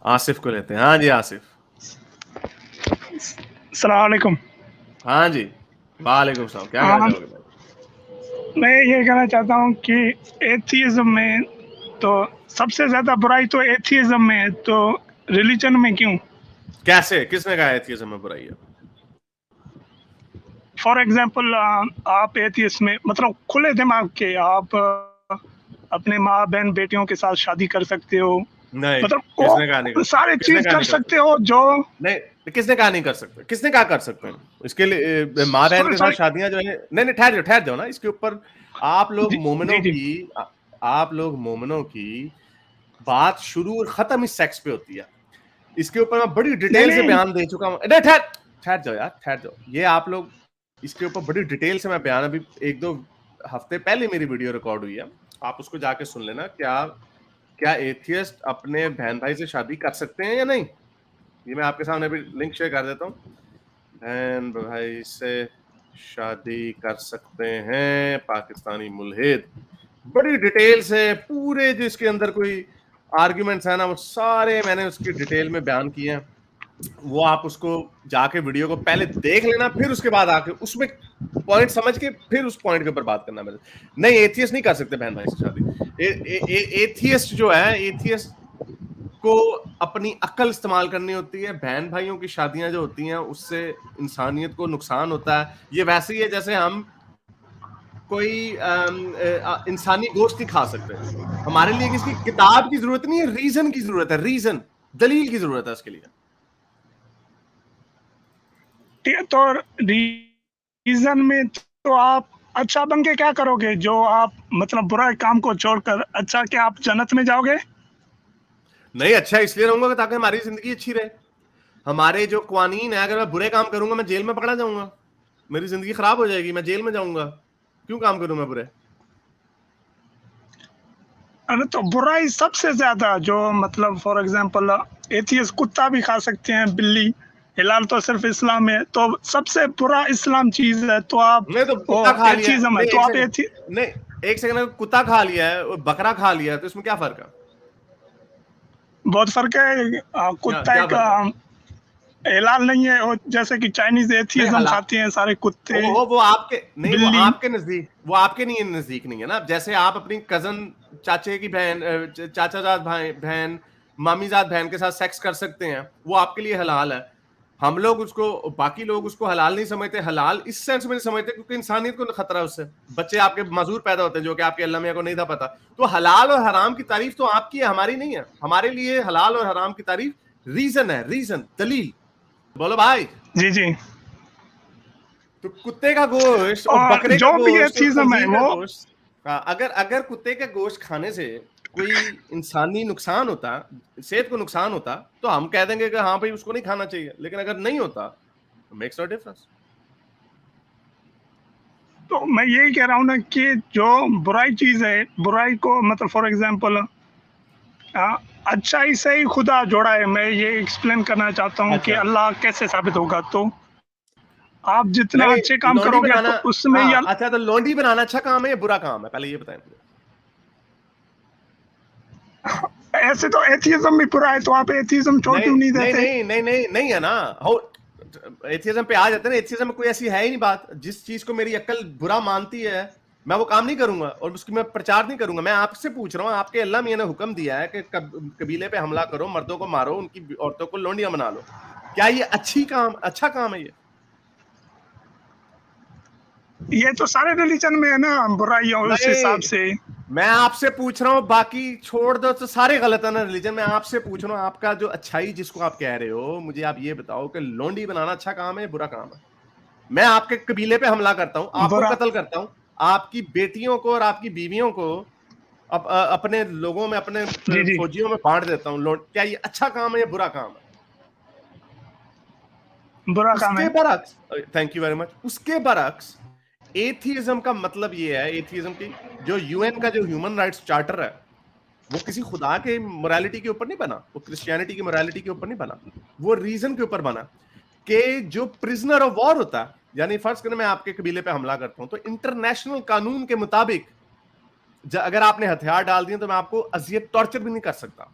आसिफ को लेते हैं। हाँ जी आसिफ। अस्सलाम वालेकुम। हाँ जी वालेकुम सलाम। क्या कहना चाहोगे भाई? मैं ये कहना चाहता हूँ कि एथियज्म में तो सबसे ज़्यादा बुराई तो एथियज्म में है, तो रिलीजन में क्यों? कैसे? किसने कहा एथियज्म में बुराई है? फॉर एग्जांपल आप एथियस्ट में मतलब खुले दिमाग के आप अपने माँ बहन बेटियों के साथ शादी कर सकते हो, नहीं, मतलब किसने कहा नहीं कर वो सकते? सारे किसने चीज कहा कर नहीं कर सकते सकते? हो जो नहीं, किसने कहा नहीं कर सकते? किसने कहा कर सकते हैं? इसके लिए माँ बहन सॉरी के साथ सॉरी शादियां जो है, नहीं नहीं ठहर जाओ ना। इसके ऊपर आप लोग जी जी मोमिनों जी की आप लोग मोमिनों की बात शुरू और खत्म इस सेक्स पे होती है। इसके ऊपर मैं बड़ी नहीं डिटेल से नहीं बयान दे चुका हूं। नहीं ठहर ठहर जाओ यार, ठहर जाओ। ये आप लोग इसके ऊपर बड़ी डिटेल से मैं बयान, अभी 1-2 हफ्ते पहले मेरी वीडियो रिकॉर्ड हुई है, आप उसको जाके सुन लेना। क्या क्या एथियस्ट अपने बहन भाई से शादी कर सकते हैं या नहीं? ये मैं आपके सामने अभी लिंक शेयर कर देता हूँ। बहन भाई से शादी कर सकते हैं पाकिस्तानी मुल्हिद, बड़ी डिटेल से पूरे जो इसके अंदर कोई आर्ग्यूमेंट्स है ना, वो सारे मैंने उसकी डिटेल में बयान किए हैं। वो आप उसको जाके वीडियो को पहले देख लेना, फिर उसके बाद आके उसमें पॉइंट समझ के फिर उस पॉइंट के ऊपर बात करना। मेरे नहीं, एथियस्ट नहीं कर सकते बहन भाई से शादी। एथियस्ट जो है, एथियस्ट को अपनी अक्ल इस्तेमाल करनी होती है। बहन भाइयों की शादियां जो होती हैं उससे इंसानियत को नुकसान होता है। ये वैसे ही है जैसे हम कोई इंसानी गोश्त नहीं खा सकते। हमारे लिए किसकी किताब की जरूरत नहीं है, रीजन की जरूरत है। रीजन, दलील की जरूरत है उसके लिए। ठीक है, तो रीजन में तो आप अच्छा बन के क्या करोगे? जो आप मतलब बुरा काम को छोड़कर अच्छा, क्या आप जन्नत में जाओगे? नहीं, अच्छा इसलिए रहूंगा कि ताकि हमारी जिंदगी अच्छी रहे। हमारे जो कानून है, अगर मैं बुरे काम करूंगा मैं जेल में पकड़ा जाऊंगा, मेरी जिंदगी खराब हो जाएगी, मैं जेल में जाऊंगा। क्यों काम करूं मैं बुरे? अरे तो बुराई सबसे ज्यादा जो मतलब फॉर एग्जांपल एथियस्ट कुत्ता भी खा सकते हैं, बिल्ली। हिलाल तो सिर्फ इस्लाम में है, तो सबसे बुरा इस्लाम चीज है, तो आप नहीं तो ओ कुत्ता खा लिया, एथिज्म है नहीं तो एक आप सेकंड, नहीं एक सेकंड, कुत्ता खा लिया है और बकरा खा लिया है, तो इसमें क्या फर्क है? बहुत फर्क है। क्या कुत्ता क्या एक फर्क है? हिलाल नहीं है, और जैसे कि चाइनीज नहीं एथिज्म हला खाते हैं सारे कुत्ते, वो आपके नहीं, वो बिल्ली। आपके नजदीक, वो आपके नहीं नजदीक नहीं है ना। जैसे आप अपनी कजन, चाचे की बहन, चाचाजाद भाई बहन, मामीजाद बहन के साथ सेक्स कर सकते हैं, वो आपके लिए हलाल है। हम लोग उसको, बाकी लोग उसको हलाल नहीं समझते। हलाल इस सेंस में नहीं समझते क्योंकि इंसानियत को खतरा है उससे। बच्चे आपके माजूर पैदा होते हैं जो कि आपके अल्लाह मियां को नहीं था पता। तो हलाल और हराम की तारीफ तो आपकी है, हमारी नहीं है। हमारे लिए हलाल और हराम की तारीफ रीजन है, रीजन, दलील। बोलो भाई। जी जी। तो कुत्ते का गोश्त और और बकरे का जो भी गोश्त और एथिज्म है खंजीर का वो गोश्त, हाँ, अगर अगर कुत्ते का गोश्त खाने से कोई इंसानी नुकसान होता, सेहत को नुकसान होता, तो हम कह देंगे कि हाँ भाई उसको नहीं खाना चाहिए। लेकिन अगर नहीं होता तो मेक्स नो डिफरेंस। तो मैं यही कह रहा हूँ ना कि जो बुराई चीज है, बुराई को मतलब फॉर एग्जांपल अच्छाई से ही खुदा जोड़ा है। मैं ये एक्सप्लेन करना चाहता हूँ कि अच्छा, अल्लाह कैसे साबित होगा। तो आप जितना नहीं, अच्छे काम लौंडी करोगे बनाना, तो उसमें ही हाँ अच्छा, तो लौंडी बनाना अच्छा काम है या बुरा काम है, पहले ये बताएं मुझे। ऐसे तो एथिज्म भी बुरा है, तो आप एथिज्म छोड़ नहीं क्यों नहीं नहीं देते? नहीं नहीं नहीं नहीं है ना। हो, एथियज्म पे आ जाते हैं ना। एथियज्म में कोई ऐसी है ही नहीं बात। जिस चीज को मेरी अक्ल बुरा मानती है मैं वो काम नहीं करूंगा और उसकी मैं प्रचार नहीं करूंगा। मैं आपसे पूछ रहा हूँ, आपके अल्लाह मियां ने हुक्म दिया है कि कबीले पे हमला करो, मर्दों को मारो, उनकी औरतों को लोंडियां बना लो। क्या ये अच्छा काम है ये? ये तो सारे रिलीजन में है ना, बुराइयां उस हिसाब नहीं, से। मैं आपसे पूछ रहा हूँ, बाकी छोड़ दो तो सारे गलत है ना रिलीजन। मैं आपसे पूछ रहा हूँ, आपका जो अच्छाई जिसको आप कह रहे हो, मुझे आप ये बताओ कि लोंडी बनाना अच्छा काम है बुरा काम है? मैं आपके कबीले पे हमला करता हूं, आपको बुरा। कत्ल करता हूं, आपकी बेटियों को और आपकी बीवियों को अपने लोगों में, अपने जी जी। फौजियों में बांट देता हूं। क्या ये अच्छा काम है या बुरा काम है? बुरा काम उसके है। बरक्स, थैंक यू वेरी मच, उसके बरक्स एथियज्म का मतलब ये है, एथियज्म की जो यूएन का जो ह्यूमन राइट्स चार्टर है, वो किसी खुदा के मोरालिटी के ऊपर नहीं बना, वो क्रिश्चियनिटी की मोरालिटी के ऊपर नहीं बना, वो रीजन के ऊपर बना कि जो प्रिजनर ऑफ वॉर होता है, यानी फर्ज करें मैं आपके कबीले पे हमला करता हूं, तो इंटरनेशनल कानून के मुताबिक अगर आपने हथियार डाल दिए तो मैं आपको अजियत, टॉर्चर भी नहीं कर सकता।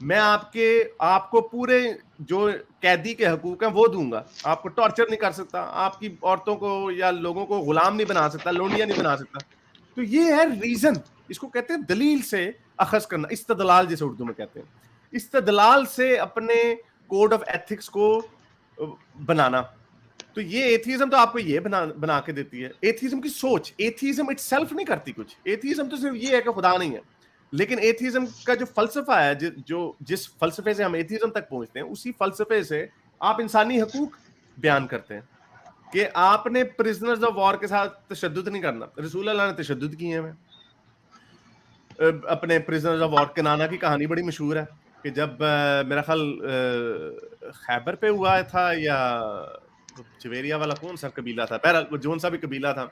मैं आपको पूरे जो कैदी के हकूक हैं वो दूंगा, आपको टॉर्चर नहीं कर सकता, आपकी औरतों को या लोगों को गुलाम नहीं बना सकता, लोंडिया नहीं बना सकता। तो ये है रीजन, इसको कहते हैं दलील से अखज करना, इस्तदलाल जिसे उर्दू में कहते हैं, इस्तदलाल से अपने कोड ऑफ एथिक्स को बनाना। तो ये एथिज्म तो आपको ये बना के देती है, एथिज्म की सोच। एथिज्म इटसेल्फ नहीं करती कुछ, एथिज्म तो सिर्फ ये है कि खुदा नहीं है। लेकिन एथिज्म का जो फलसफा है, जिस फलसफे से हम एथिज्म तक पहुंचते हैं, उसी फलसफे से आप इंसानी हकूक बयान करते हैं कि आपने प्रिजनर्स ऑफ वॉर के साथ तशद्दुद नहीं करना। रसूल अल्लाह ने तशद्दुद किए हैं अपने प्रिजनर्स ऑफ वॉर। किनाना की कहानी बड़ी मशहूर है कि जब मेरा ख्याल खैबर पे हुआ था या जवेरिया वाला कौन सा कबीला था, बहरहाल जोन सा भी कबीला था,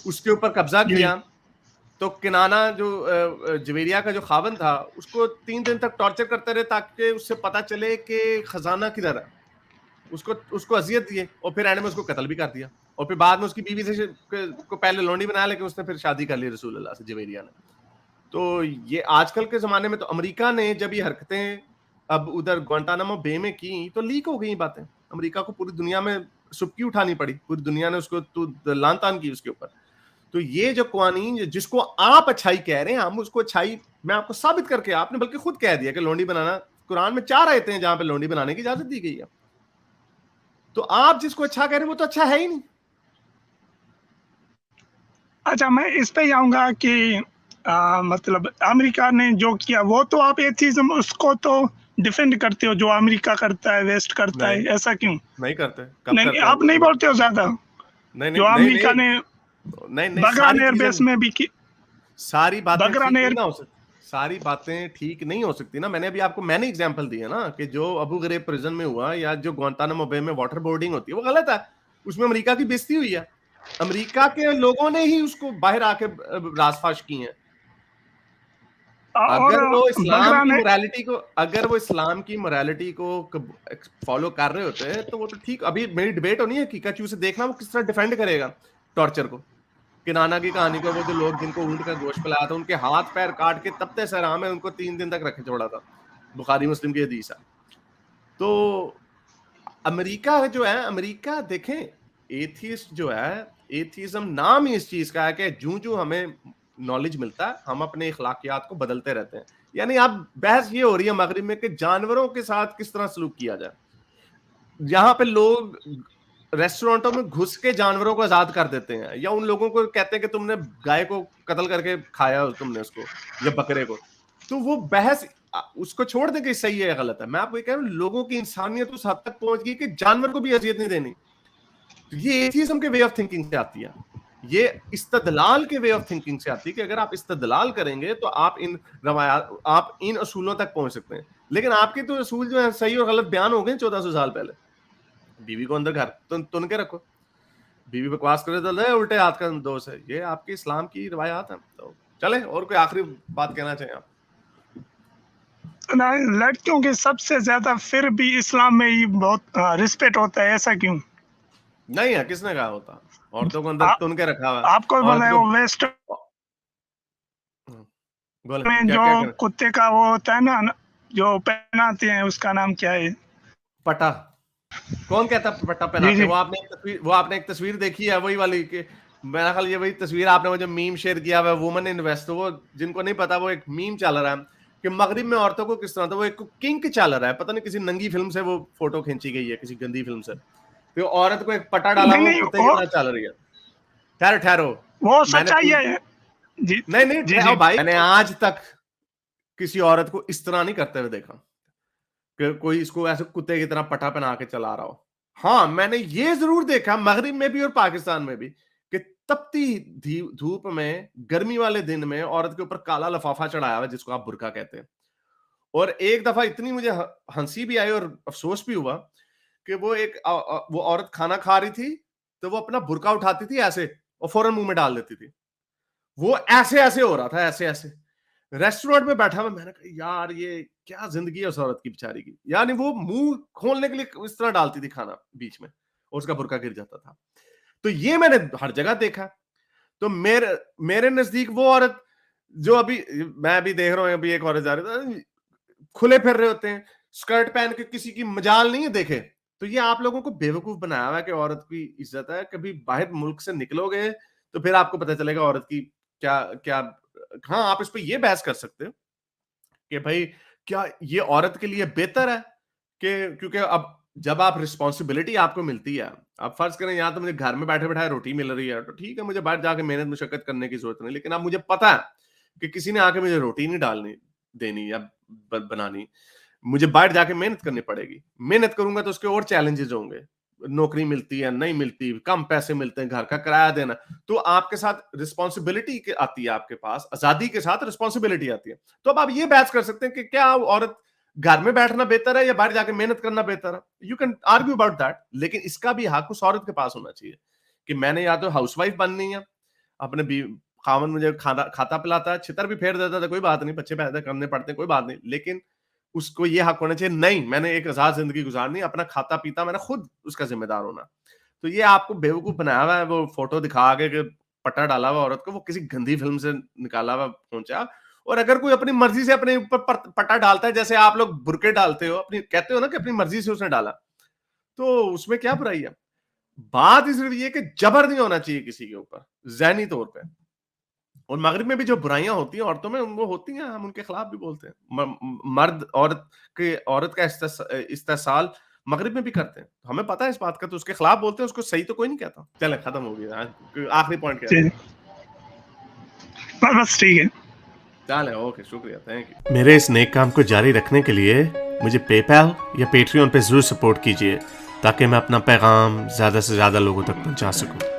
उसके ऊपर कब्जा किया। तो किनाना जो जवेरिया का जो खावन था, उसको 3 दिन तक टॉर्चर करते रहे ताकि उससे पता चले कि खजाना किधर है। उसको अजियत दिए और फिर एंड में उसको कत्ल भी कर दिया। और फिर बाद में उसकी बीवी से को पहले लोंडी बनाया, लेकिन उसने फिर शादी कर ली रसूल अल्लाह से, जवेरिया ने। तो ये आजकल के जमाने में तो अमेरिका ने जब ये हरकतें अब उधर ग्वांटानामो बे में की तो लीक हो गई बातें। अमेरिका को पूरी दुनिया में सुबकी उठानी पड़ी, पूरी दुनिया ने उसको लान तान की उसके ऊपर। तो ये जो कवानीन जिसको आप अच्छाई कह रहे हैं, हम उसको अच्छाई, मैं आपको साबित करके, आपने बल्कि खुद कह दिया कि लोंडी बनाना, कुरान में 4 आयतें हैं जहां पे लोंडी बनाने की इजाजत दी गई है। तो आप जिसको अच्छा कह रहे हैं वो तो अच्छा है ही नहीं। अच्छा, मैं इस पे आऊंगा कि मतलब अमेरिका ने जो किया वो तो आप एथिज्म उसको तो डिफेंड करते हो, जो अमेरिका करता है, वेस्ट करता है, ऐसा क्यों? नहीं करते, कब नहीं, करते हैं? आप नहीं बोलते हो ज्यादा। नहीं जो नहीं अमेरिका ने नहीं, बगरान एयरबेस में भी की, सारी बातें ठीक बगरान नहीं एयर ना हो सकती, सारी बातें ठीक नहीं हो सकती ना। मैंने एग्जांपल दिया ना कि जो अबू गरीब प्रिजन में हुआ या जो ग्वांटानामो बे में वाटर बोर्डिंग होती है वो गलत है। उसमें अमेरिका की बेइज्जती हुई है, अमेरिका के लोगों ने ही उसको बाहर आके रासफाश की है। और बगरान अगर वो इस्लाम की मोरालिटी को फॉलो कर रहे होते हैं तो वो तो ठीक। अभी मेरी डिबेट होनी है किकाचू से, देखना वो किस तरह डिफेंड करेगा टॉर्चर को। किनाना की कहानी को, वो जो लोग जिनको ऊंट का गोश्त पिलाया था उनके हाथ पैर काट के तपते सराम में उनको 3 दिन तक रखे छोड़ा था, बुखारी मुस्लिम की हदीस है। तो अमेरिका जो है, अमेरिका देखें, एथिस्ट जो है, एथिज्म नाम ही इस चीज का है कि जूं हमें नॉलेज मिलता है हम अपने इखलाकियात को बदलते रहते हैं। यानी अब बहस ये हो रही है मगरिब में कि जानवरों के साथ किस तरह सलूक किया जाए। यहाँ पे लोग रेस्टोरेंटों में घुस के जानवरों को आजाद कर देते हैं, या उन लोगों को कहते हैं कि तुमने गाय को कत्ल करके खाया तुमने उसको, या बकरे को। तो वो बहस उसको छोड़ दे कि सही है या गलत है। मैं आपको कह रहा हूँ लोगों की इंसानियत उस हद तक पहुंच गई कि जानवर को भी अजियत नहीं देनी। तो ये एथिज्म के वे ऑफ थिंकिंग से आती है, ये इस्तदलाल के वे ऑफ थिंकिंग से आती है कि अगर आप इस्तदलाल करेंगे तो आप इन रवायात, आप इन असूलों तक पहुंच सकते हैं। लेकिन आपके तो असूल जो है सही और गलत बयान हो गए 1400 साल पहले। बीवी को अंदर घर तुन के रखो, बीवी बकवास करे तो ले उल्टे हाथ का दोष है। ये आपके इस्लाम की रिवायात है। तो चले, और कोई आखिरी बात कहना चाहें आप? लड़कियों के सबसे ज्यादा फिर भी इस्लाम में ही बहुत रिस्पेक्ट होता है, ऐसा क्यों? नहीं है, किसने कहा होता? औरतों को अंदर तुन के रखा हुआ। आपको बोला है वो वेस्ट में जो कुत्ते का वो होता है ना, जो पहनाते हैं, उसका नाम क्या है? पटा। कौन कहता पट्टा पहनाते? वो आपने एक तस्वीर देखी है वही वाली कि मेरा ख्याल ये वही तस्वीर आपने वो जो मीम शेयर किया हुआ है वुमन इन वेस्ट, वो जिनको नहीं पता वो एक मीम चल रहा है कि मगरिब में औरतों को किस तरह, तो वो एक किंक चल रहा है, पता नहीं किसी नंगी फिल्म से वो फोटो खींची गई है, किसी गंदी फिल्म से। तो औरत को एक पटा डाला वो कुत्ते की तरह चल रही है। ठहरो वो सच्चाई है जी। नहीं ठहरो भाई, मैंने आज तक किसी औरत को इस तरह नहीं करते हुए देखा कि कोई इसको ऐसे कुत्ते की तरह पटा पहना के चला रहा हो। हाँ, मैंने ये जरूर देखा मगरिब में भी और पाकिस्तान में भी कि तपती धूप में गर्मी वाले दिन में औरत के ऊपर काला लफाफा चढ़ाया हुआ जिसको आप बुर्का कहते हैं। और एक दफा इतनी मुझे हंसी भी आई और अफसोस भी हुआ कि वो औरत खाना खा रही थी तो वो अपना बुर्का उठाती थी ऐसे और फौरन मुंह में डाल देती थी। वो ऐसे ऐसे हो रहा था, ऐसे ऐसे रेस्टोरेंट में बैठा हुआ। मैंने कहा यार ये क्या जिंदगी है उस औरत की बेचारी की। यानी वो मुंह खोलने के लिए इस तरह डालती थी खाना बीच में और उसका बुर्का गिर जाता था। तो ये मैंने हर जगह देखा। तो मेरे नजदीक वो औरत जो अभी मैं भी देख रहा हूं, अभी एक औरत जा रही थी खुले फिर रहे होते हैं, स्कर्ट पहन के, किसी की मजाल नहीं है देखे। तो ये आप लोगों को बेवकूफ बनाया हुआ है कि औरत की इज्जत है। कभी बाहर मुल्क से निकलोगे तो फिर आपको पता चलेगा औरत की क्या क्या। हाँ, आप इस पे ये बहस कर सकते हो कि भाई क्या ये औरत के लिए बेहतर है कि, क्योंकि अब जब आप रिस्पॉन्सिबिलिटी आपको मिलती है, आप फर्ज करें यहाँ तो मुझे घर में बैठे बैठाए रोटी मिल रही है, तो ठीक है, मुझे बाहर जाके मेहनत मुशक्कत करने की जरूरत नहीं। लेकिन अब मुझे पता है कि किसी ने आके मुझे रोटी नहीं डालनी देनी या बनानी, मुझे बाहर जाके मेहनत करनी पड़ेगी। मेहनत करूंगा तो उसके और चैलेंजेस होंगे, नौकरी मिलती है नहीं मिलती, कम पैसे मिलते हैं, घर का किराया देना। तो आपके साथ रिस्पॉन्सिबिलिटी आती है, आपके पास आजादी के साथ रिस्पॉन्सिबिलिटी आती है। तो अब आप ये बहस कर सकते हैं कि क्या औरत घर में बैठना बेहतर है या बाहर जाके मेहनत करना बेहतर है। You can argue about that, लेकिन इसका भी हक उस औरत के पास होना चाहिए कि मैंने या तो हाउसवाइफ बननी है, अपने खावन मुझे खाना खाता पिलाता है, छितर भी फेर देता था, कोई बात नहीं, बच्चे पैदा करने पड़ते हैं, कोई बात नहीं, लेकिन उसको ये हक होना चाहिए नहीं, मैंने एक आजाद जिंदगी गुजारनी, अपना खाता पीता मैंने खुद उसका जिम्मेदार होना। तो ये आपको बेवकूफ बनाया हुआ है, वो फोटो दिखा के पट्टा डाला हुआ औरत को, वो किसी गंदी फिल्म से निकाला हुआ पहुंचा। और अगर कोई अपनी मर्जी से अपने ऊपर पट्टा डालता है, जैसे आप लोग बुरके डालते हो, अपनी कहते हो ना कि अपनी मर्जी से उसने डाला, तो उसमें क्या बुराई है। बात सिर्फ ये कि जबर नहीं होना चाहिए किसी के ऊपर ज़हनी तौर पे। और मगरिब में भी जो बुराइयां होती हैं औरतों में, वो होती हैं, हम उनके खिलाफ भी बोलते हैं। मर्द औरत का इस्तेसाल मगरिब में भी करते हैं, हमें पता है इस बात का, तो उसके खिलाफ बोलते हैं, उसको सही तो कोई नहीं कहता। चले, खत्म हो गया, आखिरी पॉइंट क्या है? बस ठीक है, चले, ओके, शुक्रिया, थैंक यू। मेरे इस नेक काम को जारी रखने के लिए मुझे पेपैल या पेट्रियन पे जरूर सपोर्ट कीजिए, ताकि मैं अपना पैगाम ज्यादा से ज्यादा लोगों तक पहुंचा सकूं।